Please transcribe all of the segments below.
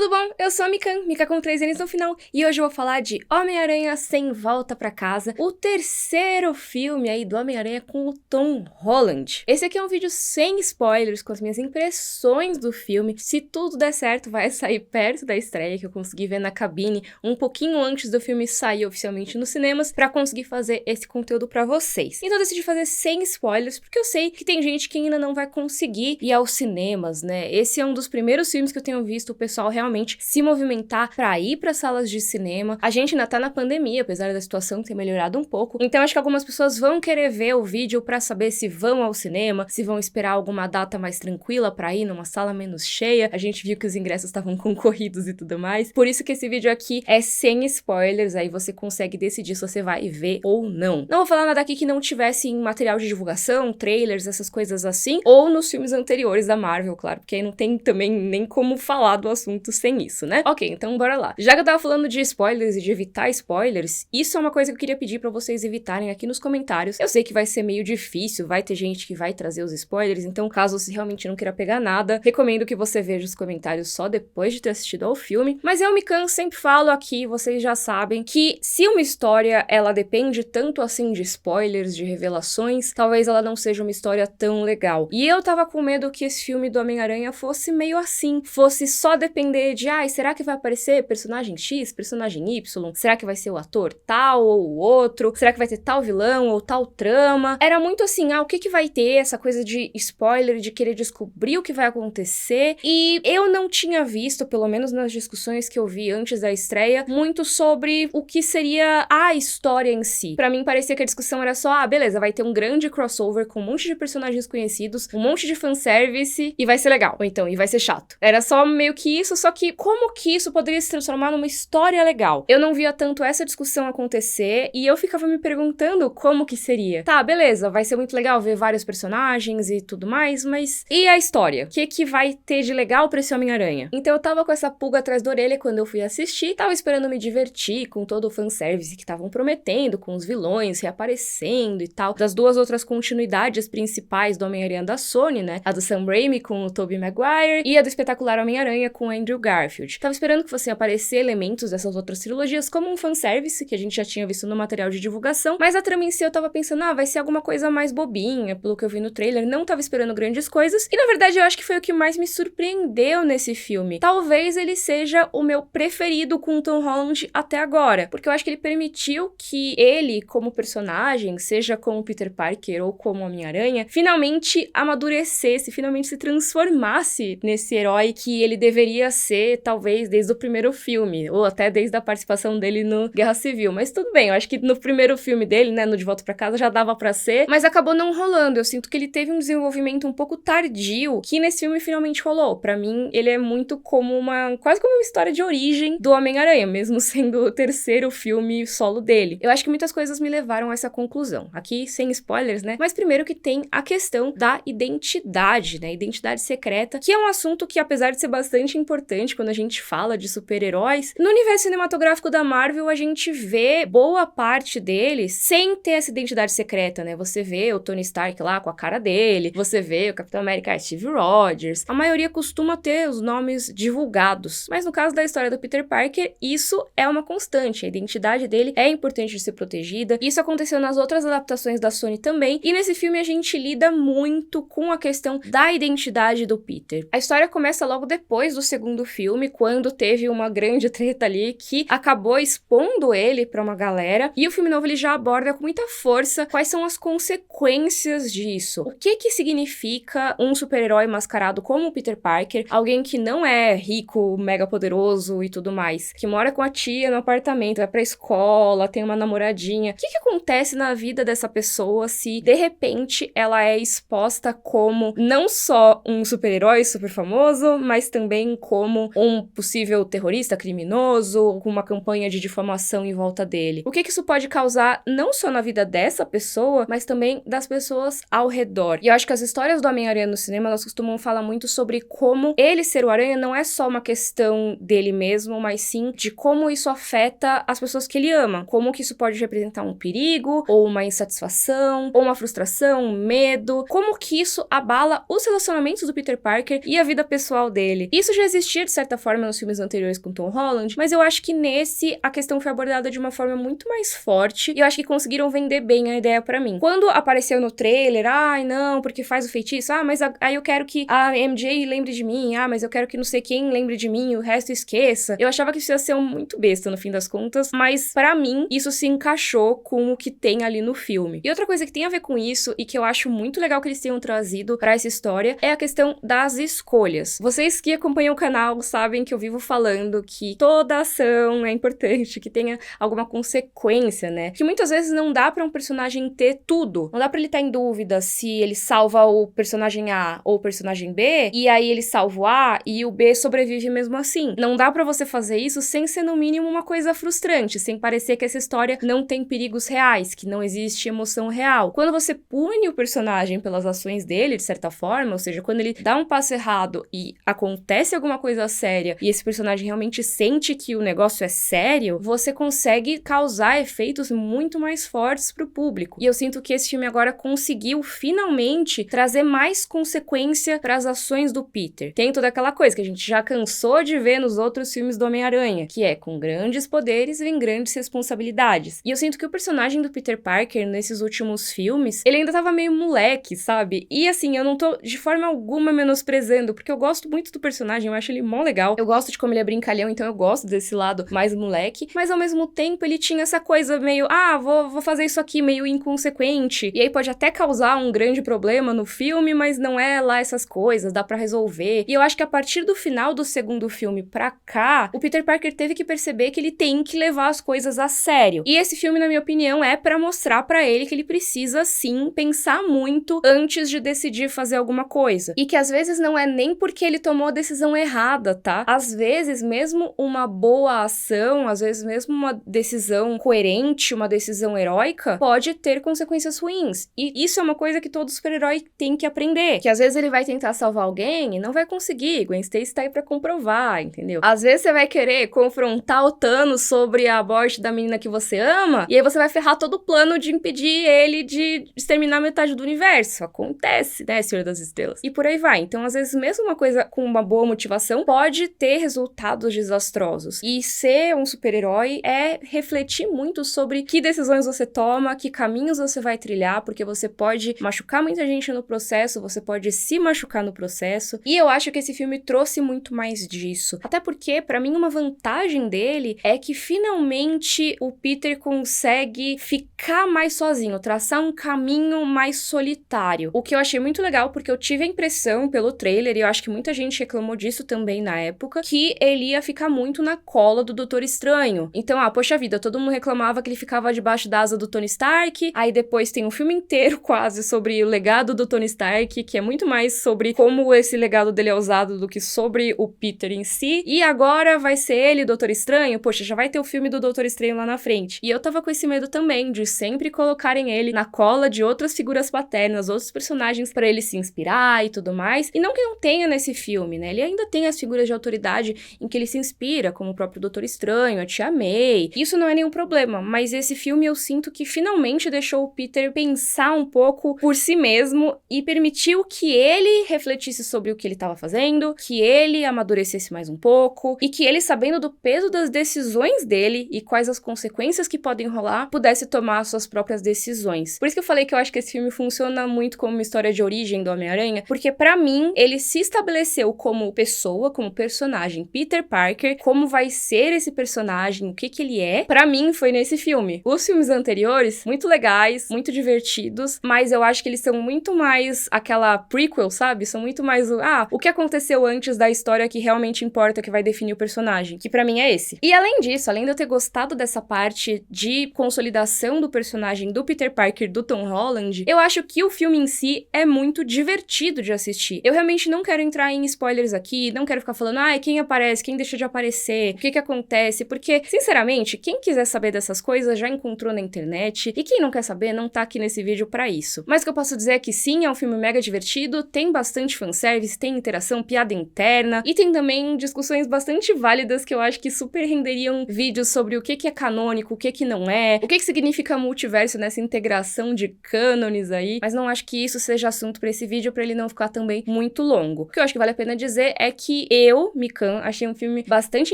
tudo bom? Eu sou a Mikan, Mika com 3 N's no final, e hoje eu vou falar de Homem-Aranha Sem Volta Pra Casa, o terceiro filme aí do Homem-Aranha com o Tom Holland. Esse aqui é um vídeo sem spoilers, com as minhas impressões do filme. Se tudo der certo, vai sair perto da estreia, que eu consegui ver na cabine um pouquinho antes do filme sair oficialmente nos cinemas, pra conseguir fazer esse conteúdo pra vocês. Então eu decidi fazer sem spoilers, porque eu sei que tem gente que ainda não vai conseguir ir aos cinemas, né? Esse é um dos primeiros filmes que eu tenho visto o pessoal realmente se movimentar pra ir pra salas de cinema. A gente ainda tá na pandemia, apesar da situação ter melhorado um pouco. Então acho que algumas pessoas vão querer ver o vídeo pra saber se vão ao cinema, se vão esperar alguma data mais tranquila pra ir numa sala menos cheia. A gente viu que os ingressos estavam concorridos e tudo mais. Por isso que esse vídeo aqui é sem spoilers, aí você consegue decidir se você vai ver ou não. Não vou falar nada aqui que não tivesse em material de divulgação, trailers, essas coisas assim, ou nos filmes anteriores da Marvel, claro, porque aí não tem também nem como falar do assunto sem isso, né? Ok, então bora lá. Já que eu tava falando de spoilers e de evitar spoilers, isso é uma coisa que eu queria pedir pra vocês evitarem aqui nos comentários. Eu sei que vai ser meio difícil, vai ter gente que vai trazer os spoilers, então caso você realmente não queira pegar nada, recomendo que você veja os comentários só depois de ter assistido ao filme. Mas eu, Mikan, sempre falo aqui, vocês já sabem, que se uma história, ela depende tanto assim de spoilers, de revelações, talvez ela não seja uma história tão legal. E eu tava com medo que esse filme do Homem-Aranha fosse meio assim, fosse só depender de, será que vai aparecer personagem X, personagem Y? Será que vai ser o ator tal ou o outro? Será que vai ter tal vilão ou tal trama? Era muito assim, o que vai ter? Essa coisa de spoiler, de querer descobrir o que vai acontecer. E eu não tinha visto, pelo menos nas discussões que eu vi antes da estreia, muito sobre o que seria a história em si. Pra mim parecia que a discussão era só, beleza, vai ter um grande crossover com um monte de personagens conhecidos, um monte de fanservice e vai ser legal. Ou então, e vai ser chato. Era só meio que isso, só que como que isso poderia se transformar numa história legal? Eu não via tanto essa discussão acontecer e eu ficava me perguntando como que seria. Tá, beleza, vai ser muito legal ver vários personagens e tudo mais, mas e a história? O que vai ter de legal pra esse Homem-Aranha? Então eu tava com essa pulga atrás da orelha quando eu fui assistir, tava esperando me divertir com todo o fanservice que estavam prometendo, com os vilões reaparecendo e tal, das duas outras continuidades principais do Homem-Aranha da Sony, né? A do Sam Raimi com o Tobey Maguire e a do espetacular Homem-Aranha com o Andrew Garfield. Tava esperando que fossem aparecer elementos dessas outras trilogias como um fanservice, que a gente já tinha visto no material de divulgação, mas a trama em si eu tava pensando, vai ser alguma coisa mais bobinha, pelo que eu vi no trailer, não tava esperando grandes coisas, e na verdade eu acho que foi o que mais me surpreendeu nesse filme. Talvez ele seja o meu preferido com o Tom Holland até agora, porque eu acho que ele permitiu que ele, como personagem, seja como Peter Parker ou como Homem-Aranha, finalmente amadurecesse, finalmente se transformasse nesse herói que ele deveria ser, talvez, desde o primeiro filme, ou até desde a participação dele no Guerra Civil. Mas tudo bem, eu acho que no primeiro filme dele, né, no De Volta Pra Casa, já dava pra ser, mas acabou não rolando. Eu sinto que ele teve um desenvolvimento um pouco tardio, que nesse filme finalmente rolou. Pra mim, ele é muito como quase como uma história de origem do Homem-Aranha, mesmo sendo o terceiro filme solo dele. Eu acho que muitas coisas me levaram a essa conclusão. Aqui, sem spoilers, né, mas primeiro que tem a questão da identidade, né, identidade secreta, que é um assunto que, apesar de ser bastante importante quando a gente fala de super-heróis, no universo cinematográfico da Marvel a gente vê boa parte deles sem ter essa identidade secreta, né? Você vê o Tony Stark lá com a cara dele, você vê o Capitão América Steve Rogers, a maioria costuma ter os nomes divulgados, mas no caso da história do Peter Parker, isso é uma constante, a identidade dele é importante de ser protegida, isso aconteceu nas outras adaptações da Sony também, e nesse filme a gente lida muito com a questão da identidade do Peter. A história começa logo depois do segundo filme, quando teve uma grande treta ali que acabou expondo ele pra uma galera, e o filme novo ele já aborda com muita força quais são as consequências disso. O que significa um super-herói mascarado como o Peter Parker, alguém que não é rico, mega poderoso e tudo mais, que mora com a tia no apartamento, vai pra escola, tem uma namoradinha. O que acontece na vida dessa pessoa se, de repente, ela é exposta como não só um super-herói super famoso, mas também como um possível terrorista, criminoso, com uma campanha de difamação em volta dele? O que isso pode causar não só na vida dessa pessoa, mas também das pessoas ao redor? E eu acho que as histórias do Homem-Aranha no cinema, elas costumam falar muito sobre como ele ser o Aranha não é só uma questão dele mesmo, mas sim de como isso afeta as pessoas que ele ama. Como que isso pode representar um perigo, ou uma insatisfação, ou uma frustração, um medo. Como que isso abala os relacionamentos do Peter Parker e a vida pessoal dele. Isso já existia de certa forma nos filmes anteriores com Tom Holland, mas eu acho que nesse a questão foi abordada de uma forma muito mais forte e eu acho que conseguiram vender bem a ideia pra mim. Quando apareceu no trailer, ai não, porque faz o feitiço, mas aí eu quero que a MJ lembre de mim, mas eu quero que não sei quem lembre de mim, o resto esqueça. Eu achava que isso ia ser muito besta no fim das contas, mas pra mim isso se encaixou com o que tem ali no filme. E outra coisa que tem a ver com isso e que eu acho muito legal que eles tenham trazido pra essa história é a questão das escolhas. Vocês que acompanham o canal sabem que eu vivo falando que toda ação é importante, que tenha alguma consequência, né? Que muitas vezes não dá pra um personagem ter tudo. Não dá pra ele estar em dúvida se ele salva o personagem A ou o personagem B, e aí ele salva o A e o B sobrevive mesmo assim. Não dá pra você fazer isso sem ser no mínimo uma coisa frustrante, sem parecer que essa história não tem perigos reais, que não existe emoção real. Quando você pune o personagem pelas ações dele, de certa forma, ou seja, quando ele dá um passo errado e acontece alguma coisa séria e esse personagem realmente sente que o negócio é sério, você consegue causar efeitos muito mais fortes pro público. E eu sinto que esse filme agora conseguiu finalmente trazer mais consequência para as ações do Peter. Tem toda aquela coisa que a gente já cansou de ver nos outros filmes do Homem-Aranha, que é com grandes poderes vem grandes responsabilidades. E eu sinto que o personagem do Peter Parker nesses últimos filmes, ele ainda tava meio moleque, sabe? E assim, eu não tô de forma alguma menosprezando, porque eu gosto muito do personagem, eu acho ele mó legal. Eu gosto de como ele é brincalhão, então eu gosto desse lado mais moleque, mas ao mesmo tempo ele tinha essa coisa meio, vou fazer isso aqui meio inconsequente. E aí pode até causar um grande problema no filme, mas não é lá essas coisas, dá pra resolver. E eu acho que a partir do final do segundo filme pra cá, o Peter Parker teve que perceber que ele tem que levar as coisas a sério. E esse filme, na minha opinião, é pra mostrar pra ele que ele precisa sim pensar muito antes de decidir fazer alguma coisa. E que às vezes não é nem porque ele tomou a decisão errada, tá? Às vezes, mesmo uma boa ação, às vezes mesmo uma decisão coerente, uma decisão heróica, pode ter consequências ruins. E isso é uma coisa que todo super-herói tem que aprender. Que às vezes ele vai tentar salvar alguém e não vai conseguir. Gwen Stacy tá aí pra comprovar, entendeu? Às vezes você vai querer confrontar o Thanos sobre a morte da menina que você ama, e aí você vai ferrar todo o plano de impedir ele de exterminar metade do universo. Acontece, né, Senhor das Estrelas? E por aí vai. Então, às vezes, mesmo uma coisa com uma boa motivação pode ter resultados desastrosos. E ser um super-herói é refletir muito sobre que decisões você toma, que caminhos você vai trilhar, porque você pode machucar muita gente no processo, você pode se machucar no processo. E eu acho que esse filme trouxe muito mais disso. Até porque, pra mim, uma vantagem dele é que finalmente o Peter consegue ficar mais sozinho, traçar um caminho mais solitário. O que eu achei muito legal, porque eu tive a impressão pelo trailer, e eu acho que muita gente reclamou disso também na época, que ele ia ficar muito na cola do Doutor Estranho. Então, poxa vida, todo mundo reclamava que ele ficava debaixo da asa do Tony Stark, aí depois tem um filme inteiro quase sobre o legado do Tony Stark, que é muito mais sobre como esse legado dele é usado do que sobre o Peter em si, e agora vai ser ele, Doutor Estranho, poxa, já vai ter o filme do Doutor Estranho lá na frente. E eu tava com esse medo também, de sempre colocarem ele na cola de outras figuras paternas, outros personagens pra ele se inspirar e tudo mais, e não que não tenha nesse filme, né, ele ainda tem as figuras de autoridade em que ele se inspira, como o próprio Doutor Estranho, a Tia May, isso não é nenhum problema, mas esse filme eu sinto que finalmente deixou o Peter pensar um pouco por si mesmo e permitiu que ele refletisse sobre o que ele estava fazendo, que ele amadurecesse mais um pouco e que ele, sabendo do peso das decisões dele e quais as consequências que podem rolar, pudesse tomar suas próprias decisões. Por isso que eu falei que eu acho que esse filme funciona muito como uma história de origem do Homem-Aranha, porque pra mim ele se estabeleceu como pessoa, como personagem Peter Parker, como vai ser esse personagem, o que ele é. Pra mim foi nesse filme. Os filmes anteriores, muito legais, muito divertidos, mas eu acho que eles são muito mais aquela prequel, sabe? São muito mais o que aconteceu antes da história que realmente importa, que vai definir o personagem, que pra mim é esse. E além disso, além de eu ter gostado dessa parte de consolidação do personagem do Peter Parker do Tom Holland, eu acho que o filme em si é muito divertido de assistir. Eu realmente não quero entrar em spoilers aqui, não quero ficar falando, quem aparece, quem deixa de aparecer, o que acontece, porque, sinceramente, quem quiser saber dessas coisas já encontrou na internet, e quem não quer saber não tá aqui nesse vídeo pra isso. Mas o que eu posso dizer é que sim, é um filme mega divertido, tem bastante fanservice, tem interação, piada interna, e tem também discussões bastante válidas que eu acho que super renderiam vídeos sobre o que é canônico, o que não é, o que significa multiverso nessa integração de cânones aí, mas não acho que isso seja assunto pra esse vídeo, pra ele não ficar também muito longo. O que eu acho que vale a pena dizer é que eu, Mikan, achei um filme bastante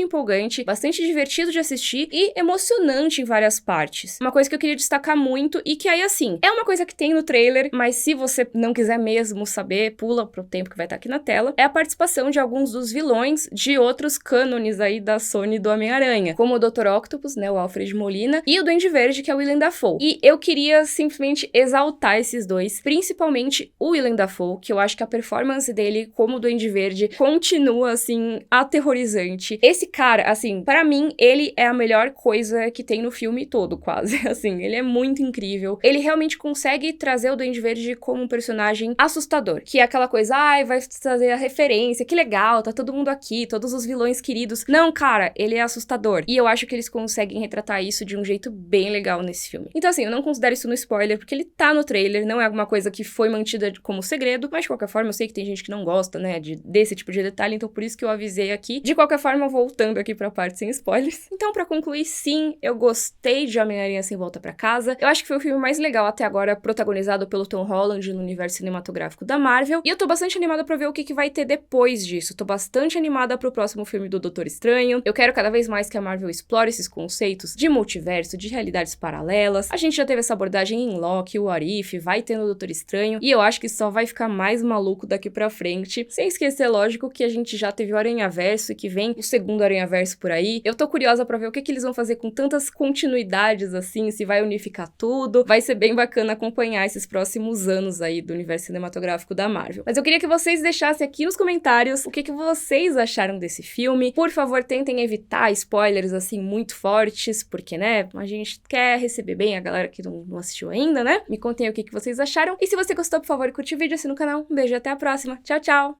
empolgante, bastante divertido de assistir e emocionante em várias partes. Uma coisa que eu queria destacar muito e que aí, assim, é uma coisa que tem no trailer, mas se você não quiser mesmo saber, pula pro tempo que vai estar aqui na tela, é a participação de alguns dos vilões de outros cânones aí da Sony do Homem-Aranha, como o Dr. Octopus, né, o Alfred Molina, e o Duende Verde, que é o Willem Dafoe. E eu queria simplesmente exaltar esses dois, principalmente o Willem Dafoe, que eu acho que a performance dele como Duende Verde continua, assim, aterrorizante. Esse cara, assim, para mim, ele é a melhor coisa que tem no filme todo, quase. Assim, ele é muito incrível. Ele realmente consegue trazer o Duende Verde como um personagem assustador, que é aquela coisa, ai, vai trazer a referência, que legal, tá todo mundo aqui, todos os vilões queridos. Não, cara, ele é assustador. E eu acho que eles conseguem retratar isso de um jeito bem legal nesse filme. Então, assim, eu não considero isso no spoiler, porque ele tá no trailer, não é alguma coisa que foi mantida como segredo, mas de qualquer forma, eu sei que tem gente que não gosta, né, desse tipo de detalhe, então por isso que eu avisei aqui. De qualquer forma, voltando aqui pra parte sem spoilers. Então, pra concluir, sim, eu gostei de Homem-Aranha Sem Volta Pra Casa. Eu acho que foi o filme mais legal até agora, protagonizado pelo Tom Holland no universo cinematográfico da Marvel. E eu tô bastante animada pra ver o que vai ter depois disso. Tô bastante animada pro próximo filme do Doutor Estranho. Eu quero cada vez mais que a Marvel explore esses conceitos de multiverso, de realidades paralelas. A gente já teve essa abordagem em Loki, o What If, vai ter no Doutor Estranho. E eu acho que só vai ficar mais maluco daqui pra frente. Sem esquecer, lógico, que a gente já teve o Aranhaverso e que vem o segundo Aranhaverso por aí. Eu tô curiosa pra ver o que eles vão fazer com tantas continuidades assim, se vai unificar tudo. Vai ser bem bacana acompanhar esses próximos anos aí do universo cinematográfico da Marvel. Mas eu queria que vocês deixassem aqui nos comentários o que vocês acharam desse filme. Por favor, tentem evitar spoilers assim muito fortes, porque, né, a gente quer receber bem a galera que não assistiu ainda, né? Me contem aí o que vocês acharam. E se você gostou, por favor, curte o vídeo, assina o canal. Um beijo e até a próxima. Tchau, tchau!